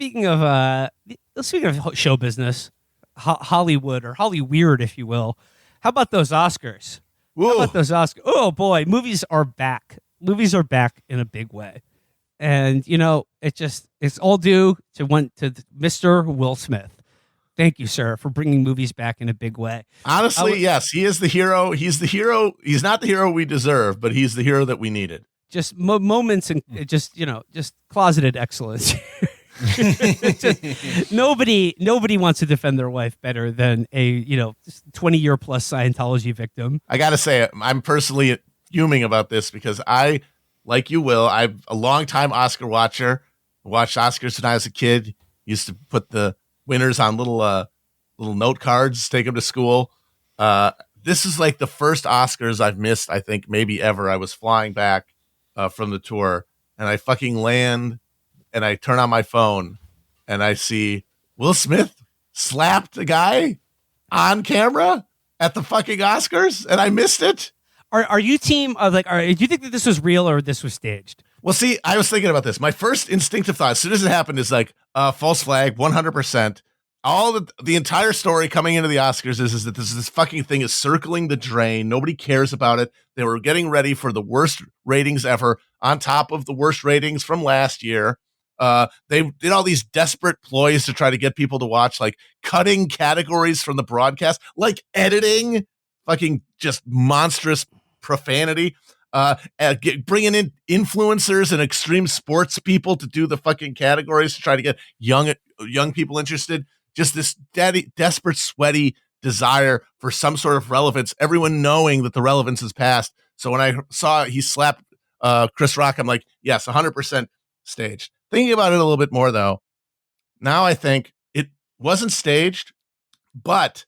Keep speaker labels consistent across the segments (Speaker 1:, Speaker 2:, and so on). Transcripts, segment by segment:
Speaker 1: speaking of show business, Hollywood or Holly Weird, if you will. How about those Oscars?
Speaker 2: Whoa.
Speaker 1: How about those Oscars? Oh boy, movies are back. Movies are back in a big way, and it's all due to Mr. Will Smith. Thank you, sir, for bringing movies back in a big way.
Speaker 2: Honestly, yes, he is the hero. He's the hero. He's not the hero we deserve, but he's the hero that we needed.
Speaker 1: Just moments and just closeted excellence. Nobody wants to defend their wife better than a 20-year plus Scientology victim.
Speaker 2: I gotta say, I'm personally fuming about this because I, like you, Will, I'm a longtime Oscar watcher. I watched Oscars when I was a kid. Used to put the winners on little note cards, take them to school. This is like the first Oscars I've missed, I think, maybe ever. I was flying back from the tour, and I fucking land, and I turn on my phone, and I see Will Smith slapped a guy on camera at the fucking Oscars, and I missed it.
Speaker 1: Are you team do you think that this was real or this was staged?
Speaker 2: Well, see, I was thinking about this. My first instinctive thought, as soon as it happened, is like false flag, 100%. All the entire story coming into the Oscars is that this fucking thing is circling the drain. Nobody cares about it. They were getting ready for the worst ratings ever, on top of the worst ratings from last year. They did all these desperate ploys to try to get people to watch, like cutting categories from the broadcast, like editing, fucking just monstrous profanity. Bringing in influencers and extreme sports people to do the fucking categories to try to get young people interested. Just this desperate, sweaty desire for some sort of relevance. Everyone knowing that the relevance is past. So when I saw he slapped Chris Rock, I'm like, yes, 100% staged. Thinking about it a little bit more, though, now I think it wasn't staged, but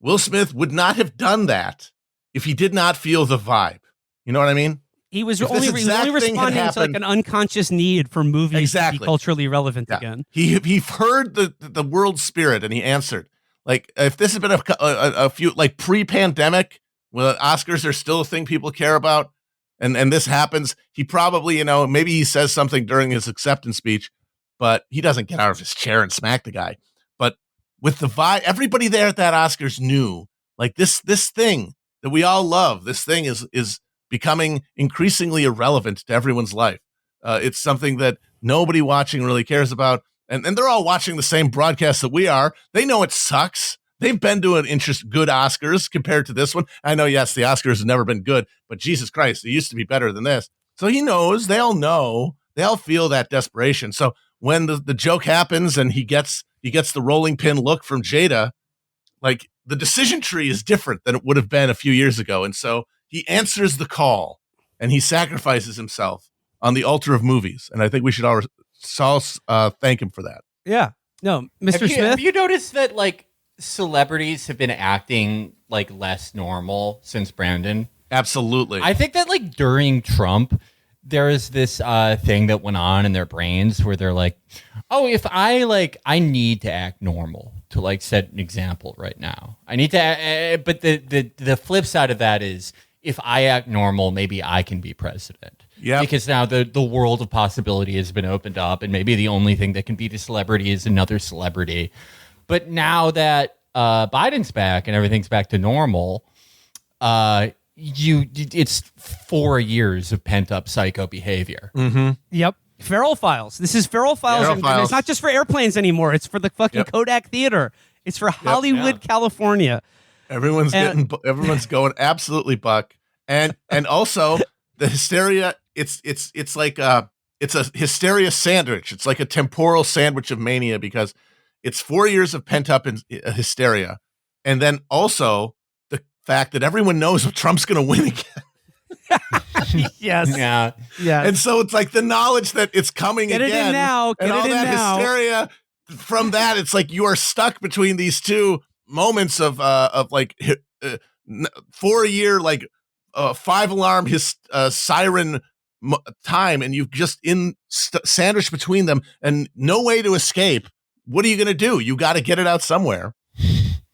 Speaker 2: Will Smith would not have done that if he did not feel the vibe. You know what I mean?
Speaker 1: He was only responding to like an unconscious need for movies to be culturally relevant again.
Speaker 2: He heard the world spirit and he answered. Like, if this had been a few, like, pre-pandemic, well, Oscars are still a thing people care about, and this happens, he probably, maybe he says something during his acceptance speech, but he doesn't get out of his chair and smack the guy. But with the vibe, everybody there at that Oscars knew, like, this thing that we all love, this thing is becoming increasingly irrelevant to everyone's life. It's something that nobody watching really cares about. And they're all watching the same broadcast that we are. They know it sucks. They've been to good Oscars compared to this one. I know, yes, the Oscars have never been good, but Jesus Christ, it used to be better than this. So he knows, they all know, they all feel that desperation. So when the joke happens and he gets the rolling pin look from Jada, like, the decision tree is different than it would have been a few years ago. And so he answers the call and he sacrifices himself on the altar of movies. And I think we should all thank him for that.
Speaker 1: Yeah. No, Mr. Smith.
Speaker 3: Have you noticed that, like, celebrities have been acting like less normal since Brandon?
Speaker 2: Absolutely.
Speaker 3: I think that, like, during Trump, there is this thing that went on in their brains where they're like, oh, if I need to act normal to, like, set an example right now. I need to, but the flip side of that is, if I act normal, maybe I can be president. Yeah. Because now the world of possibility has been opened up, and maybe the only thing that can beat a celebrity is another celebrity. But now that Biden's back and everything's back to normal, it's 4 years of pent up psycho behavior.
Speaker 2: Mm-hmm.
Speaker 1: Yep. Feral Files. This is Feral Files. And it's not just for airplanes anymore. It's for the fucking Kodak Theater. It's for Hollywood, California.
Speaker 2: Everyone's going absolutely buck. And also the hysteria, it's like it's a hysteria sandwich. It's like a temporal sandwich of mania, because it's 4 years of pent up hysteria. And then also the fact that everyone knows Trump's going to win again.
Speaker 1: Yes.
Speaker 3: Yeah.
Speaker 1: Yeah.
Speaker 2: And so it's like the knowledge that it's coming
Speaker 1: Get
Speaker 2: again.
Speaker 1: It in now. Get
Speaker 2: and all
Speaker 1: it in
Speaker 2: that
Speaker 1: now.
Speaker 2: hysteria from that, it's like you are stuck between these two moments of 4 year, like 5-alarm siren time, and you've just sandwiched between them and no way to escape. What are you going to do? You got to get it out somewhere.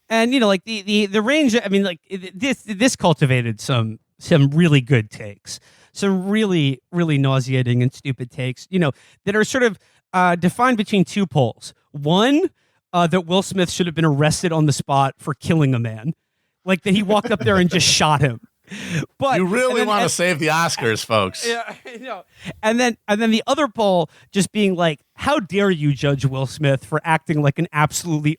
Speaker 1: And like the range. I mean, like this cultivated some really good takes, some really really nauseating and stupid takes. That are sort of defined between two poles. One, that Will Smith should have been arrested on the spot for killing a man, like that he walked up there and just shot him. But
Speaker 2: you really want to save the Oscars, folks.
Speaker 1: Yeah, and then the other poll just being like, how dare you judge Will Smith for acting like an absolutely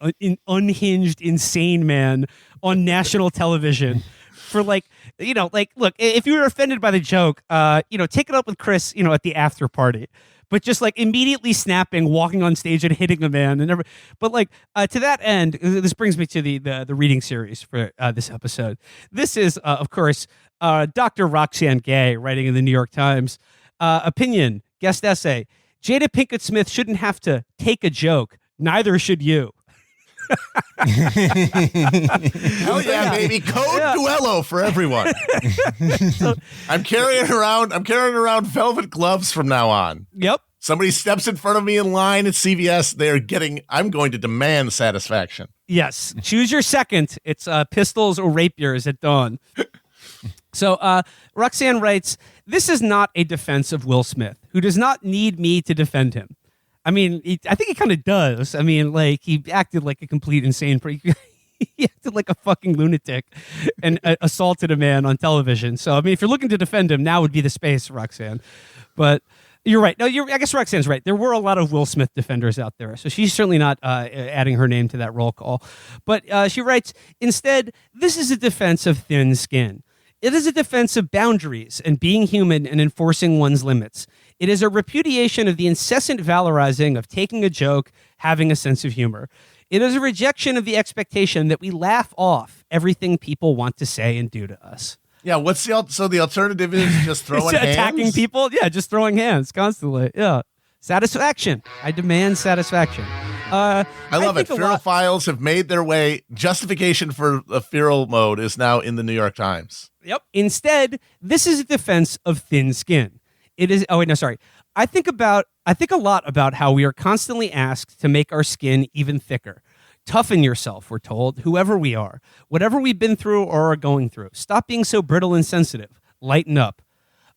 Speaker 1: unhinged, insane man on national television? For look, if you were offended by the joke, take it up with Chris, at the after party. But just like immediately snapping, walking on stage and hitting a man, to that end, this brings me to the reading series for this episode. This is, of course, Dr. Roxanne Gay writing in the New York Times. Opinion, guest essay: Jada Pinkett Smith shouldn't have to take a joke. Neither should you.
Speaker 2: Hell yeah, baby! Code Duello for everyone. I'm carrying around velvet gloves from now on.
Speaker 1: Yep.
Speaker 2: Somebody steps in front of me in line at CVS. I'm going to demand satisfaction.
Speaker 1: Yes. Choose your second. It's pistols or rapiers at dawn. So Roxanne writes, this is not a defense of Will Smith, who does not need me to defend him. I mean, I think he kind of does. I mean, like, he acted like a complete insane freak. He acted like a fucking lunatic and assaulted a man on television. So, I mean, if you're looking to defend him, now would be the space, Roxanne. But you're right. No, I guess Roxanne's right. There were a lot of Will Smith defenders out there. So she's certainly not adding her name to that roll call. But she writes, instead, this is a defense of thin skin. It is a defense of boundaries and being human and enforcing one's limits. It is a repudiation of the incessant valorizing of taking a joke, having a sense of humor. It is a rejection of the expectation that we laugh off everything people want to say and do to us.
Speaker 2: Yeah, so the alternative is just throwing hands?
Speaker 1: Attacking people? Yeah, just throwing hands constantly. Yeah. Satisfaction. I demand satisfaction.
Speaker 2: I love it. Feral Files have made their way. Justification for the feral mode is now in the New York Times.
Speaker 1: Yep. Instead, this is a defense of thin skin. It is. Oh wait, no, sorry. I think a lot about how we are constantly asked to make our skin even thicker. Toughen yourself, we're told, whoever we are, whatever we've been through or are going through. Stop being so brittle and sensitive. Lighten up.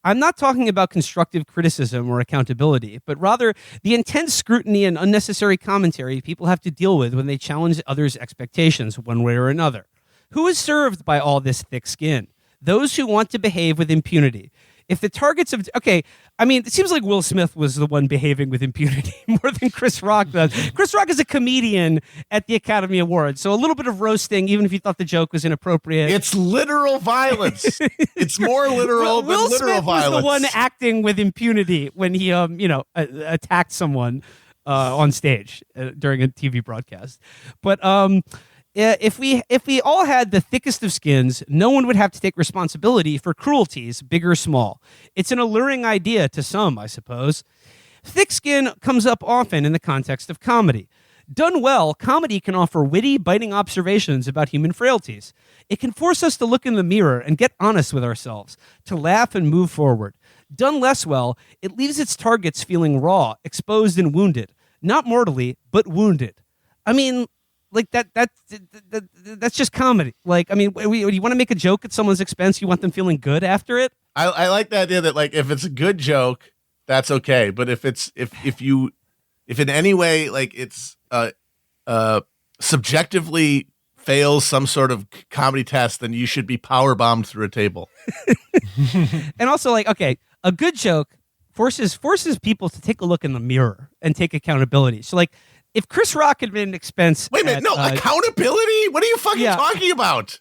Speaker 1: I'm not talking about constructive criticism or accountability, but rather the intense scrutiny and unnecessary commentary people have to deal with when they challenge others' expectations one way or another. Who is served by all this thick skin? Those who want to behave with impunity. If the targets of... Okay, I mean, it seems like Will Smith was the one behaving with impunity more than Chris Rock does. Chris Rock is a comedian at the Academy Awards, so a little bit of roasting, even if you thought the joke was inappropriate.
Speaker 2: It's literal violence. It's more literal
Speaker 1: Will
Speaker 2: than literal
Speaker 1: Smith
Speaker 2: violence.
Speaker 1: was the one acting with impunity when he, attacked someone on stage during a TV broadcast. But if we all had the thickest of skins, no one would have to take responsibility for cruelties, big or small. It's an alluring idea to some, I suppose. Thick skin comes up often in the context of comedy. Done well, comedy can offer witty, biting observations about human frailties. It can force us to look in the mirror and get honest with ourselves, to laugh and move forward. Done less well, it leaves its targets feeling raw, exposed, and wounded. Not mortally, but wounded. I mean... Like that's just comedy. Like, I mean, you want to make a joke at someone's expense, you want them feeling good after it.
Speaker 2: I like the idea that, like, if it's a good joke, that's okay. But if in any way, like, it's subjectively fails some sort of comedy test, then you should be power bombed through a table.
Speaker 1: And also, like, okay, a good joke forces people to take a look in the mirror and take accountability. So, like, if Chris Rock had been an expense...
Speaker 2: Wait a minute, accountability? What are you fucking talking about?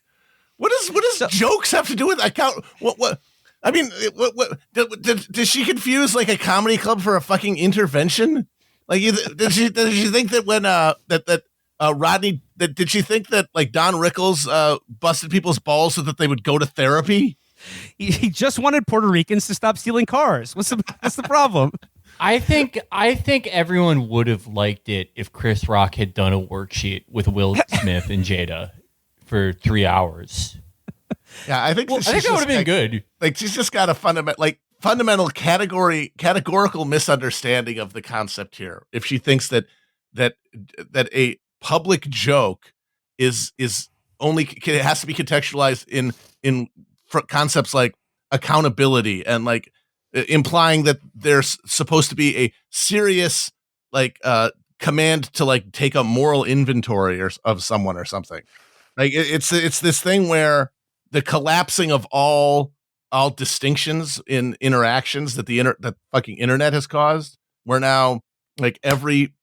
Speaker 2: What does jokes have to do with account... What? I mean, what does she confuse, like, a comedy club for a fucking intervention? Like, did she think that when Rodney... Did she think that, like, Don Rickles busted people's balls so that they would go to therapy?
Speaker 1: He just wanted Puerto Ricans to stop stealing cars. What's the problem?
Speaker 3: I think everyone would have liked it if Chris Rock had done a worksheet with Will Smith and Jada for 3 hours.
Speaker 2: Yeah, I think
Speaker 3: that would have been good.
Speaker 2: Like, she's just got a fundamental categorical misunderstanding of the concept here. If she thinks that a public joke is only it has to be contextualized in concepts like accountability and, like, implying that there's supposed to be a serious like command to like take a moral inventory of someone or something. Like it's this thing where the collapsing of all distinctions in interactions that that fucking internet has caused. Where now like every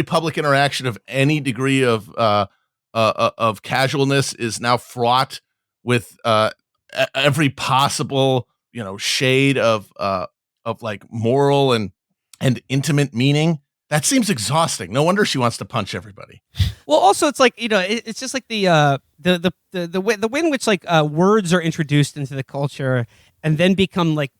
Speaker 2: public interaction of any degree of casualness is now fraught with every possible shade of like moral and intimate meaning. That seems exhausting. No wonder she wants to punch everybody.
Speaker 1: Well, also it's like it's just like the way in which like words are introduced into the culture and then become like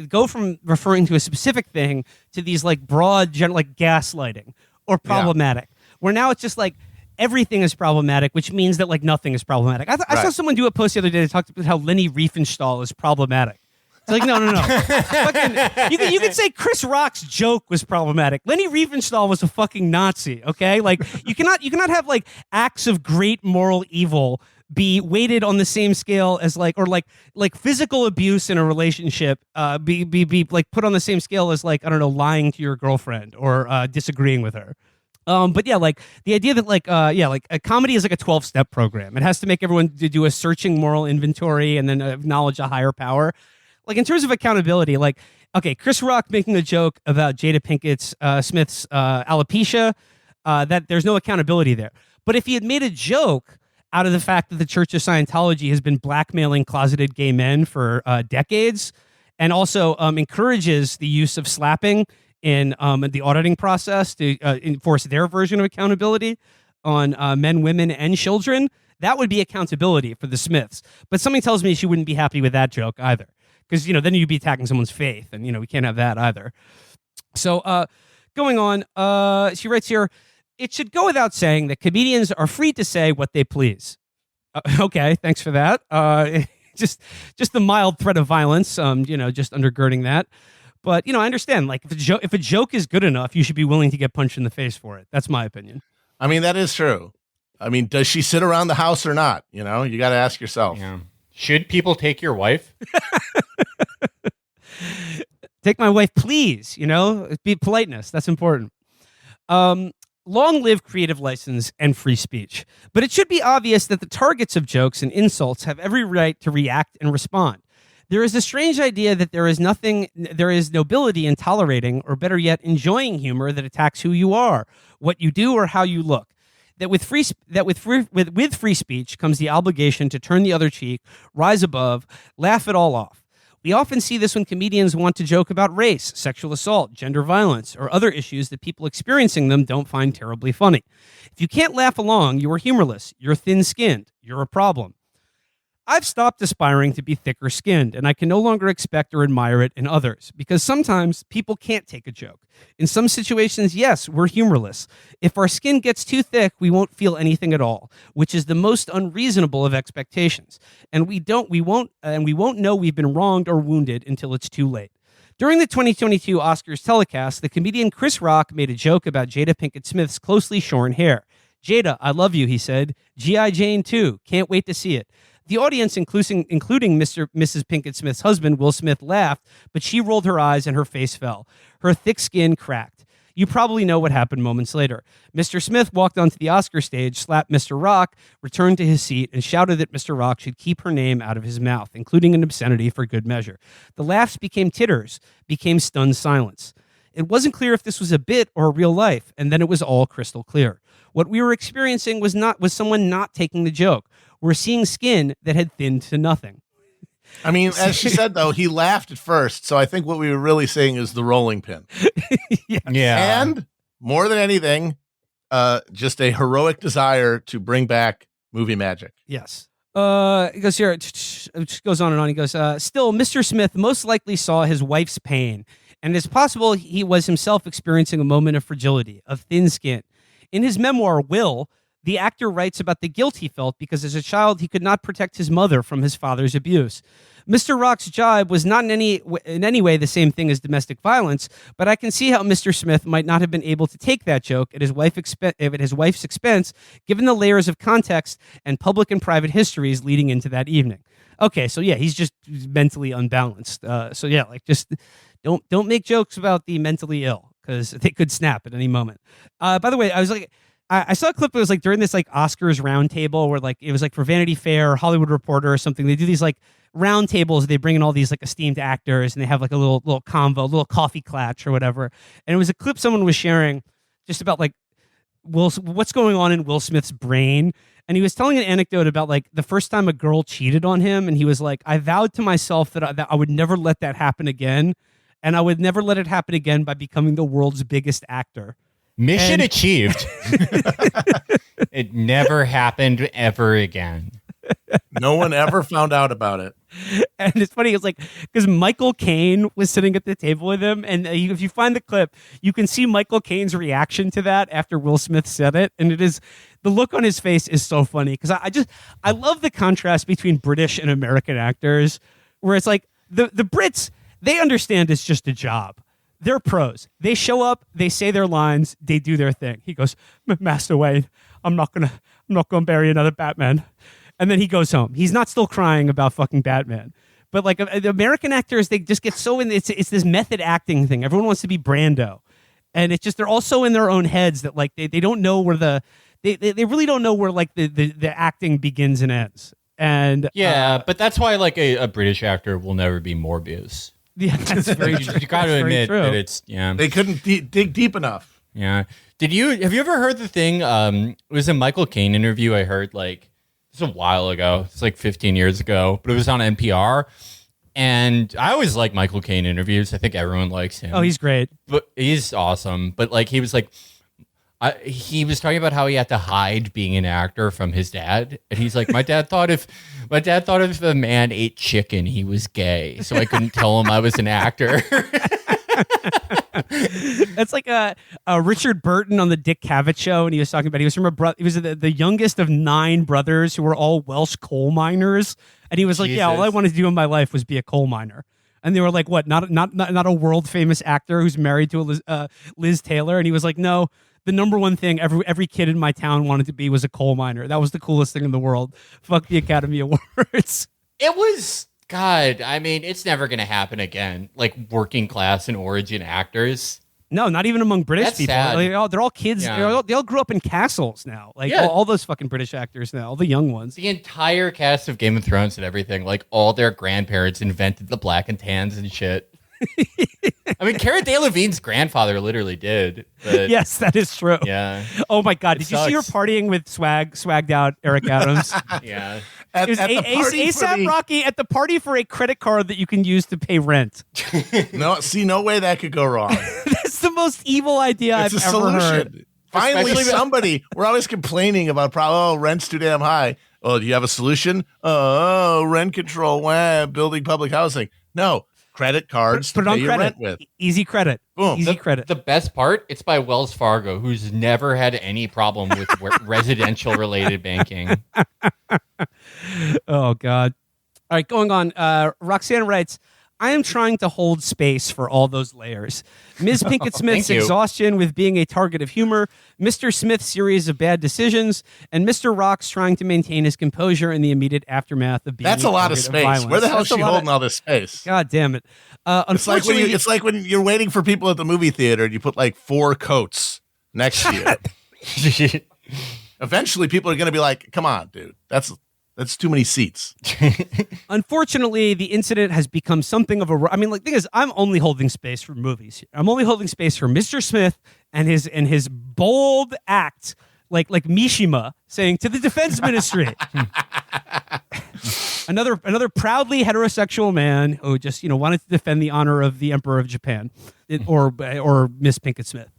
Speaker 1: go from referring to a specific thing to these like broad general like gaslighting or problematic. Where now it's just like everything is problematic, which means that like nothing is problematic. I saw someone do a post the other day that talked about how Leni Riefenstahl is problematic. It's like, no. Fucking, you could say Chris Rock's joke was problematic. Leni Riefenstahl was a fucking Nazi, okay? Like, you cannot have, like, acts of great moral evil be weighted on the same scale as, like, or, like physical abuse in a relationship be like, put on the same scale as, like, I don't know, lying to your girlfriend or disagreeing with her. But yeah, like the idea that like a comedy is like a 12-step program. It has to make everyone do a searching moral inventory and then acknowledge a higher power. Like in terms of accountability, like, okay, Chris Rock making a joke about Jada Pinkett Smith's alopecia, that there's no accountability there. But if he had made a joke out of the fact that the Church of Scientology has been blackmailing closeted gay men for decades and also encourages the use of slapping in the auditing process to enforce their version of accountability on men, women, and children, that would be accountability for the Smiths. But something tells me she wouldn't be happy with that joke either. Because, then you'd be attacking someone's faith, and, we can't have that either. So, going on, she writes here, it should go without saying that comedians are free to say what they please. Okay, thanks for that. Just the mild threat of violence, just undergirding that. But, I understand, like, if a joke is good enough, you should be willing to get punched in the face for it. That's my opinion.
Speaker 2: I mean, that is true. I mean, does she sit around the house or not? You got to ask yourself.
Speaker 3: Yeah. Should people take your wife?
Speaker 1: Take my wife, please. Be politeness. That's important. Long live creative license and free speech. But it should be obvious that the targets of jokes and insults have every right to react and respond. There is a strange idea that there is nobility in tolerating, or better yet, enjoying humor that attacks who you are, what you do, or how you look. That with free speech comes the obligation to turn the other cheek, rise above, laugh it all off. We often see this when comedians want to joke about race, sexual assault, gender violence, or other issues that people experiencing them don't find terribly funny. If you can't laugh along, you are humorless, you're thin-skinned, you're a problem. I've stopped aspiring to be thicker skinned, and I can no longer expect or admire it in others, because sometimes people can't take a joke. In some situations, yes, we're humorless. If our skin gets too thick, we won't feel anything at all, which is the most unreasonable of expectations. And we won't know we've been wronged or wounded until it's too late. During the 2022 Oscars telecast, the comedian Chris Rock made a joke about Jada Pinkett Smith's closely shorn hair. Jada, I love you, he said. G.I. Jane too. Can't wait to see it. The audience, including Mrs. Pinkett Smith's husband, Will Smith, laughed, but she rolled her eyes and her face fell. Her thick skin cracked. You probably know what happened moments later. Mr. Smith walked onto the Oscar stage, slapped Mr. Rock, returned to his seat, and shouted that Mr. Rock should keep her name out of his mouth, including an obscenity for good measure. The laughs became titters, became stunned silence. It wasn't clear if this was a bit or real life, and then it was all crystal clear. What we were experiencing was someone not taking the joke. We're seeing skin that had thinned to nothing.
Speaker 2: I mean, as she said, though, he laughed at first. So I think what we were really seeing is the rolling pin.
Speaker 3: Yeah.
Speaker 2: And more than anything, just a heroic desire to bring back movie magic.
Speaker 1: Yes. He goes here, it goes on and on. He goes, still, Mr. Smith most likely saw his wife's pain, and it's possible he was himself experiencing a moment of fragility, of thin skin. In his memoir, Will, the actor writes about the guilt he felt because as a child he could not protect his mother from his father's abuse. Mr. Rock's jibe was not in any way the same thing as domestic violence, but I can see how Mr. Smith might not have been able to take that joke at his wife's expense, given the layers of context and public and private histories leading into that evening. Okay, so yeah, he's just mentally unbalanced. So yeah, like just don't make jokes about the mentally ill, because they could snap at any moment. By the way, I saw a clip that was like during this like Oscars roundtable where like it was like for Vanity Fair, Hollywood Reporter or something. They do these like round tables. They bring in all these like esteemed actors and they have like a little convo, a little coffee clatch or whatever. And it was a clip someone was sharing just about like what's going on in Will Smith's brain. And he was telling an anecdote about like the first time a girl cheated on him. And he was like, I vowed to myself that I would never let that happen again. And I would never let it happen again by becoming the world's biggest actor.
Speaker 3: Mission achieved. It never happened ever again.
Speaker 2: No one ever found out about it.
Speaker 1: And it's funny, it's like, because Michael Caine was sitting at the table with him, and if you find the clip, you can see Michael Caine's reaction to that after Will Smith said it, and it is, the look on his face is so funny, because I love the contrast between British and American actors, where it's like, the Brits, they understand it's just a job. They're pros. They show up, they say their lines, they do their thing. He goes, Master Wayne, I'm not gonna bury another Batman. And then he goes home. He's not still crying about fucking Batman. But like the American actors, they just get so in. It's this method acting thing. Everyone wants to be Brando, and it's just they're all so in their own heads that like they don't know where they really don't know where like the acting begins and ends. And
Speaker 3: yeah, but that's why like a British actor will never be Morbius.
Speaker 1: Yeah, that's very true.
Speaker 3: You got to admit that it's
Speaker 2: They couldn't dig deep enough.
Speaker 3: Yeah. Have you ever heard the thing? It was a Michael Caine interview I heard like. It's a while ago. It's like 15 years ago, but it was on NPR. And I always like Michael Caine interviews. I think everyone likes him.
Speaker 1: Oh, he's great.
Speaker 3: But he's awesome. But like he was talking about how he had to hide being an actor from his dad. And he's like, my dad thought if a man ate chicken, he was gay. So I couldn't tell him I was an actor.
Speaker 1: That's like a Richard Burton on the Dick Cavett show, and he was talking about he was from he was the youngest of 9 brothers who were all Welsh coal miners, and he was like, yeah, all I wanted to do in my life was be a coal miner. And they were like, what? Not a world famous actor who's married to Liz Taylor, and he was like, no. The number one thing every kid in my town wanted to be was a coal miner. That was the coolest thing in the world. Fuck the Academy Awards.
Speaker 3: It was. God, I mean, it's never going to happen again. Like working class and origin actors.
Speaker 1: No, not even among British
Speaker 3: That's
Speaker 1: people.
Speaker 3: sad.
Speaker 1: Like, they're all kids.
Speaker 3: Yeah.
Speaker 1: They all grew up in castles now. Like all those fucking British actors now, all the young ones.
Speaker 3: The entire cast of Game of Thrones and everything, like all their grandparents invented the black and tans and shit. I mean, Cara Delevingne's grandfather literally did. But
Speaker 1: yes, that is true.
Speaker 3: Yeah.
Speaker 1: Oh my God, did you see her partying with swagged out Eric Adams?
Speaker 3: Yeah.
Speaker 1: It was ASAP Rocky at the party for a credit card that you can use to pay rent.
Speaker 2: No way that could go wrong.
Speaker 1: That's the most evil idea I've ever heard.
Speaker 2: Finally, we're always complaining about rent's too damn high. Oh, do you have a solution? Rent control, building public housing. No, credit cards
Speaker 1: Put it on
Speaker 2: to pay
Speaker 1: credit.
Speaker 2: your rent with.
Speaker 1: Easy credit.
Speaker 2: Boom.
Speaker 1: Easy credit.
Speaker 3: The best part, it's by Wells Fargo, who's never had any problem with residential related banking.
Speaker 1: Oh, God. All right, going on. Roxanne writes, I am trying to hold space for all those layers. Ms. Pinkett Smith's exhaustion with being a target of humor, Mr. Smith's series of bad decisions, and Mr. Rock's trying to maintain his composure in the immediate aftermath of being
Speaker 2: That's a lot of space. Where the hell is she holding all this space?
Speaker 1: God damn it. Unfortunately,
Speaker 2: it's like when you're waiting for people at the movie theater and you put like 4 coats next to you. Eventually, people are going to be like, come on, dude. That's too many seats.
Speaker 1: Unfortunately, the incident has become something of a. I mean, like, the thing is, I'm only holding space for movies. I'm only holding space for Mr. Smith and his bold act, like Mishima saying to the Defense Ministry. Another proudly heterosexual man who just wanted to defend the honor of the Emperor of Japan, or Miss Pinkett Smith.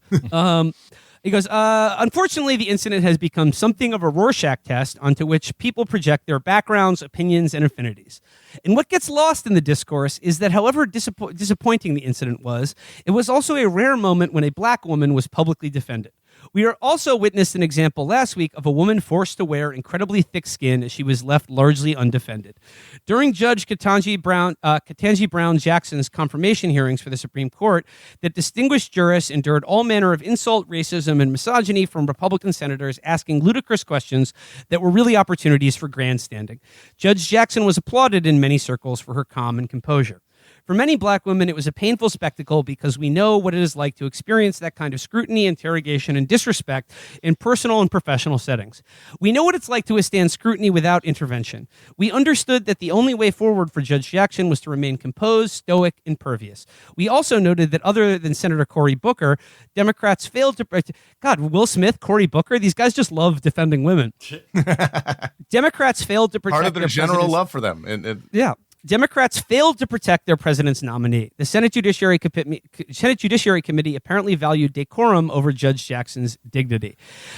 Speaker 1: He goes, unfortunately, the incident has become something of a Rorschach test onto which people project their backgrounds, opinions, and affinities. And what gets lost in the discourse is that however disappointing the incident was, it was also a rare moment when a black woman was publicly defended. We are also witnessed an example last week of a woman forced to wear incredibly thick skin as she was left largely undefended. During Judge Ketanji Brown Jackson's confirmation hearings for the Supreme Court, that distinguished jurist endured all manner of insult, racism, and misogyny from Republican senators asking ludicrous questions that were really opportunities for grandstanding. Judge Jackson was applauded in many circles for her calm and composure. For many black women, it was a painful spectacle because we know what it is like to experience that kind of scrutiny, interrogation, and disrespect in personal and professional settings. We know what it's like to withstand scrutiny without intervention. We understood that the only way forward for Judge Jackson was to remain composed, stoic, impervious. We also noted that other than Senator Cory Booker, Democrats failed to... God, Will Smith, Cory Booker, these guys just love defending women. Democrats failed to protect
Speaker 2: Part of their general love for them.
Speaker 1: Yeah. Democrats failed to protect their president's nominee. The Senate Judiciary Committee apparently valued decorum over Judge Jackson's dignity.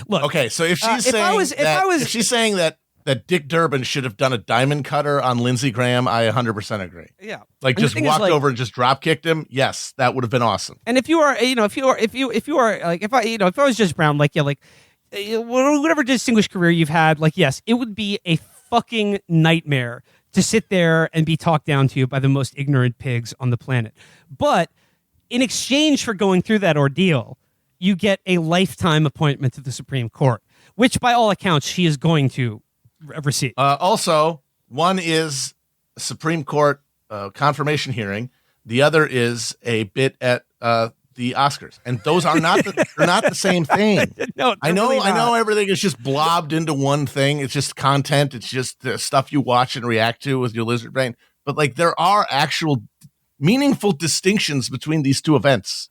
Speaker 1: Look,
Speaker 2: okay, so if she's saying that Dick Durbin should have done a diamond cutter on Lindsey Graham, I 100% agree.
Speaker 1: Yeah,
Speaker 2: like just walked over and just drop kicked him. Yes, that would have been awesome.
Speaker 1: And if I was Judge Brown, whatever distinguished career you've had, yes, it would be a fucking nightmare to sit there and be talked down to by the most ignorant pigs on the planet. But in exchange for going through that ordeal, you get a lifetime appointment to the Supreme Court, which by all accounts she is going to receive.
Speaker 2: Also, one is a Supreme Court confirmation hearing. The other is a bit at the Oscars, and those are not they're not the same thing.
Speaker 1: No,
Speaker 2: I know.
Speaker 1: Really
Speaker 2: I know everything is just blobbed into one thing. It's just content. It's just the stuff you watch and react to with your lizard brain. But there are actual meaningful distinctions between these two events.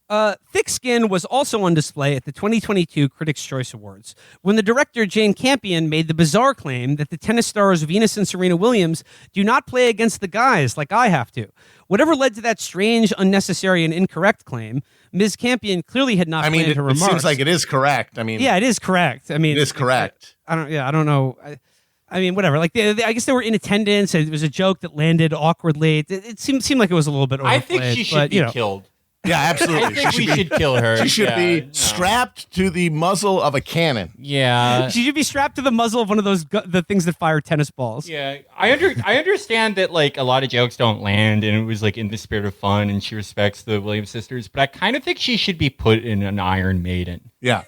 Speaker 1: Thick skin was also on display at the 2022 Critics' Choice Awards when the director Jane Campion made the bizarre claim that the tennis stars Venus and Serena Williams do not play against the guys like I have to. Whatever led to that strange, unnecessary, and incorrect claim, Ms. Campion clearly had not planned her remarks.
Speaker 2: It seems like it is correct.
Speaker 1: Yeah, it is correct. It
Speaker 2: is correct.
Speaker 1: I don't know. Whatever. I guess they were in attendance. And it was a joke that landed awkwardly. It seemed like it was a little bit overplayed.
Speaker 3: I think she should be killed.
Speaker 2: Yeah, absolutely.
Speaker 3: I think we should kill her.
Speaker 2: She should be strapped to the muzzle of a cannon.
Speaker 3: Yeah.
Speaker 1: She should be strapped to the muzzle of one of those the things that fire tennis balls.
Speaker 3: Yeah. I understand that a lot of jokes don't land and it was in the spirit of fun and she respects the Williams sisters, but I kind of think she should be put in an Iron Maiden.
Speaker 2: Yeah.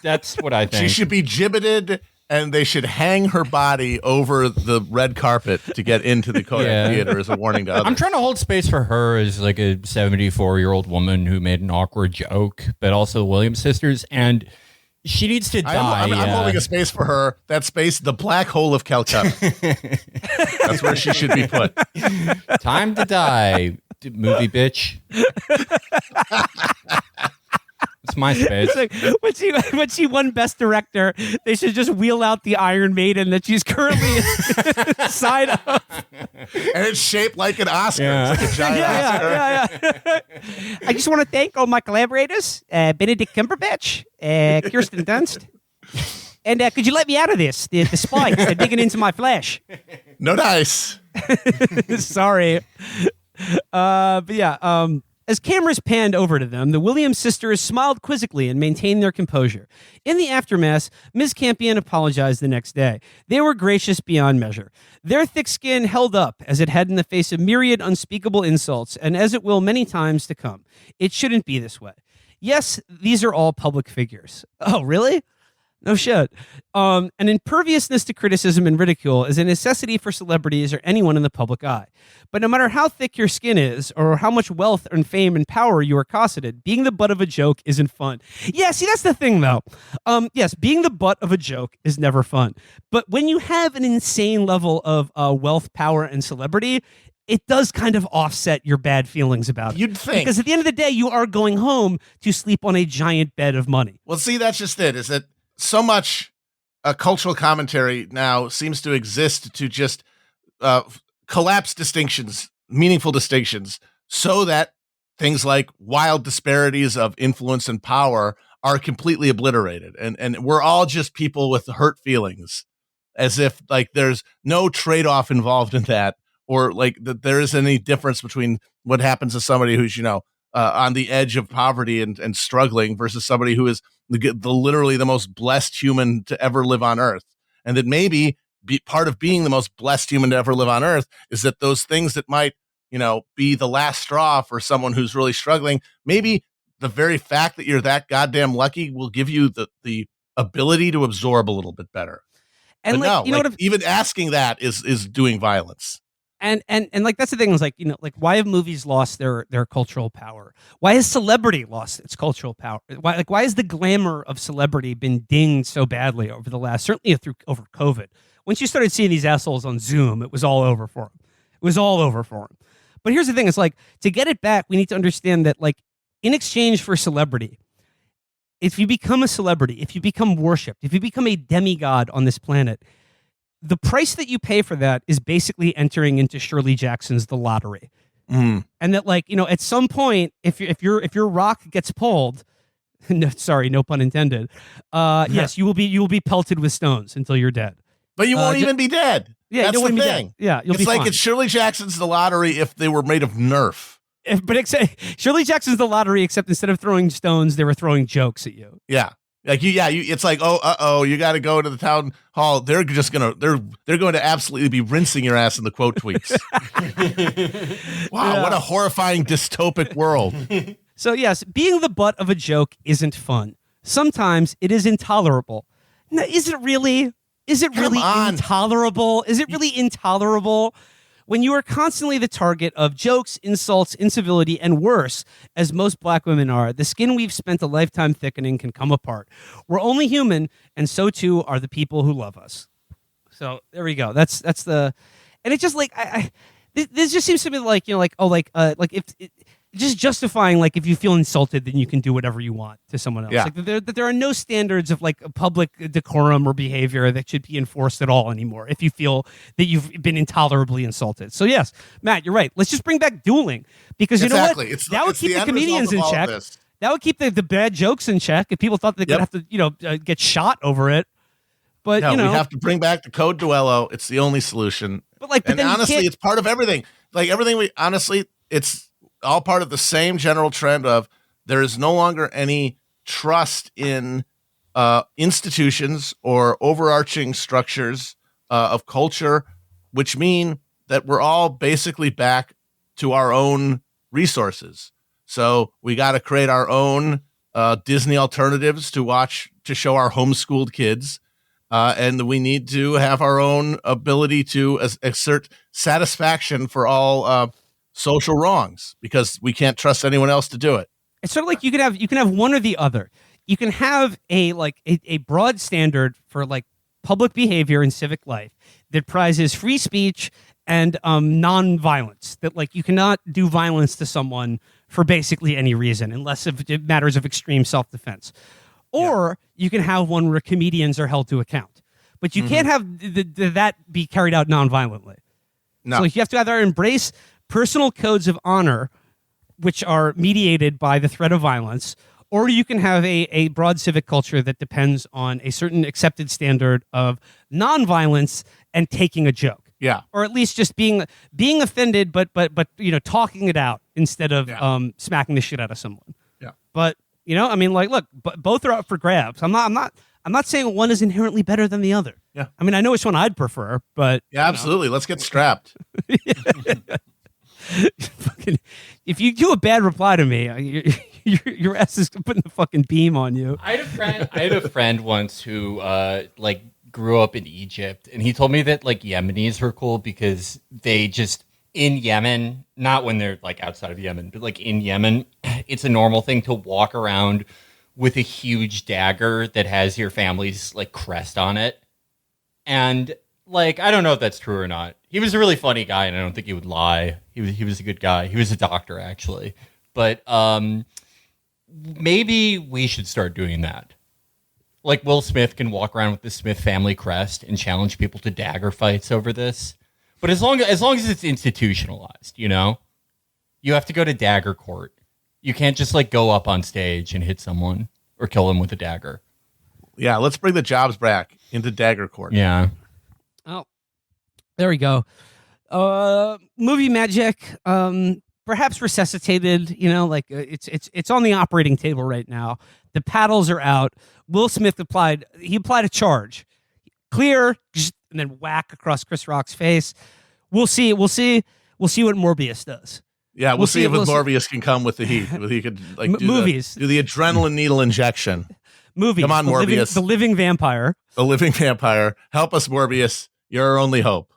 Speaker 3: That's what I think.
Speaker 2: She should be gibbeted and they should hang her body over the red carpet to get into the Kodak Theater as a warning to others.
Speaker 3: I'm trying to hold space for her as a 74-year-old woman who made an awkward joke, but also the Williams sisters, and she needs to die.
Speaker 2: I'm holding a space for her. That space, the black hole of Calcutta. That's where she should be put.
Speaker 3: Time to die, movie bitch. It's my space.
Speaker 1: When she won Best Director, they should just wheel out the Iron Maiden that she's currently inside of.
Speaker 2: And it's shaped like an Oscar. Yeah. It's like a giant Oscar.
Speaker 1: Yeah. I just want to thank all my collaborators, Benedict Cumberbatch, Kirsten Dunst. And could you let me out of this? The spikes, they're digging into my flesh.
Speaker 2: No dice.
Speaker 1: Sorry. As cameras panned over to them, the Williams sisters smiled quizzically and maintained their composure. In the aftermath, Ms. Campion apologized the next day. They were gracious beyond measure. Their thick skin held up as it had in the face of myriad unspeakable insults, and as it will many times to come. It shouldn't be this way. Yes, these are all public figures. Oh, really? No shit. An imperviousness to criticism and ridicule is a necessity for celebrities or anyone in the public eye. But no matter how thick your skin is or how much wealth and fame and power you are cosseted, being the butt of a joke isn't fun. Yeah, see, that's the thing, though. Yes, being the butt of a joke is never fun. But when you have an insane level of wealth, power, and celebrity, it does kind of offset your bad feelings about it.
Speaker 2: You'd think.
Speaker 1: Because at the end of the day, you are going home to sleep on a giant bed of money.
Speaker 2: Well, see, that's just it, is that so much cultural commentary now seems to exist to just collapse distinctions, meaningful distinctions, so that things like wild disparities of influence and power are completely obliterated. And we're all just people with hurt feelings, as if there's no trade-off involved in that, or that there isn't any difference between what happens to somebody who's, on the edge of poverty and struggling versus somebody who is the literally the most blessed human to ever live on earth. And that maybe part of being the most blessed human to ever live on earth is that those things that might, be the last straw for someone who's really struggling, maybe the very fact that you're that goddamn lucky will give you the ability to absorb a little bit better. And even asking that is doing violence.
Speaker 1: And like that's the thing is like, like why have movies lost their cultural power? Why has celebrity lost its cultural power? Why has the glamour of celebrity been dinged so badly over the last, certainly over COVID? Once you started seeing these assholes on Zoom, it was all over for them. It was all over for them. But here's the thing: it's like, to get it back, we need to understand that, like, in exchange for celebrity, if you become a celebrity, if you become worshipped, if you become a demigod on this planet, the price that you pay for that is basically entering into Shirley Jackson's The Lottery.
Speaker 2: Mm.
Speaker 1: And that, like, at some point, if your rock gets pulled, no, sorry, no pun intended. Yes, you will be pelted with stones until you're dead.
Speaker 2: But you won't even be dead.
Speaker 1: Yeah,
Speaker 2: that's
Speaker 1: you
Speaker 2: the
Speaker 1: won't
Speaker 2: thing.
Speaker 1: Be dead. Yeah, you'll
Speaker 2: it's
Speaker 1: be
Speaker 2: like
Speaker 1: fine.
Speaker 2: it's Shirley Jackson's The Lottery if they were made of Nerf.
Speaker 1: Shirley Jackson's The Lottery, except instead of throwing stones, they were throwing jokes at you.
Speaker 2: Yeah. Like it's like, you got to go to the town hall. They're just gonna they're going to absolutely be rinsing your ass in the quote tweets. Wow, what a horrifying dystopic world.
Speaker 1: So yes, being the butt of a joke isn't fun. Sometimes it is intolerable. Now, is it really? Is it really intolerable? Is it really intolerable when you are constantly the target of jokes, insults, incivility, and worse, as most black women are? The skin we've spent a lifetime thickening can come apart. We're only human, and so too are the people who love us. So there we go. That's the, and it just like this just seems to me like if just justifying, like, if you feel insulted, then you can do whatever you want to someone else.
Speaker 2: Yeah.
Speaker 1: Like that there are no standards of like public decorum or behavior that should be enforced at all anymore if you feel that you've been intolerably insulted. So yes, Matt, you're right. Let's just bring back dueling, because you know what? That would keep the comedians in check. That would keep the bad jokes in check if people thought they're going to have to get shot over it. But
Speaker 2: we have to bring back the code duello. It's the only solution. But then honestly, it's part of everything. Like everything it's all part of the same general trend of there is no longer any trust in institutions or overarching structures of culture, which mean that we're all basically back to our own resources. So we got to create our own Disney alternatives to show our homeschooled kids. And we need to have our own ability to exert satisfaction for all social wrongs, because we can't trust anyone else to do it.
Speaker 1: It's sort of like you can have one or the other. You can have a broad standard for like public behavior in civic life that prizes free speech and non-violence. That like you cannot do violence to someone for basically any reason, unless it matters of extreme self-defense. Or you can have one where comedians are held to account, but you can't have that be carried out non-violently.
Speaker 2: No.
Speaker 1: So you have to either embrace personal codes of honor, which are mediated by the threat of violence, or you can have a broad civic culture that depends on a certain accepted standard of nonviolence and taking a joke.
Speaker 2: Yeah.
Speaker 1: Or at least just being offended, but talking it out instead of smacking the shit out of someone.
Speaker 2: Yeah.
Speaker 1: But I mean, like, look, both are up for grabs. I'm not saying one is inherently better than the other.
Speaker 2: Yeah.
Speaker 1: I mean, I know which one I'd prefer, but
Speaker 2: yeah, absolutely. Let's get strapped.
Speaker 1: If you do a bad reply to me, your ass is putting the fucking beam on you.
Speaker 3: I had a friend once who grew up in Egypt, and he told me that like Yemenis were cool because they just in Yemen, not when they're like outside of Yemen, but like in Yemen, it's a normal thing to walk around with a huge dagger that has your family's like crest on it. And like, I don't know if that's true or not. He was a really funny guy, and I don't think he would lie. He was a good guy. He was a doctor, actually. But maybe we should start doing that. Like Will Smith can walk around with the Smith family crest and challenge people to dagger fights over this. But as long as it's institutionalized, you have to go to dagger court. You can't just like go up on stage and hit someone or kill them with a dagger.
Speaker 2: Yeah, let's bring the jobs back into dagger court.
Speaker 3: Yeah.
Speaker 1: Oh, there we go. Movie magic, perhaps resuscitated. It's on the operating table right now. The paddles are out. Will Smith applied a charge, clear, and then whack across Chris Rock's face. We'll see what Morbius does.
Speaker 2: Yeah, we'll see if Morbius can come with the heat. He could like do
Speaker 1: movies,
Speaker 2: do the adrenaline needle injection.
Speaker 1: Movies.
Speaker 2: Come on, Morbius.
Speaker 1: The living vampire.
Speaker 2: The living vampire. Help us, Morbius. You're our only hope.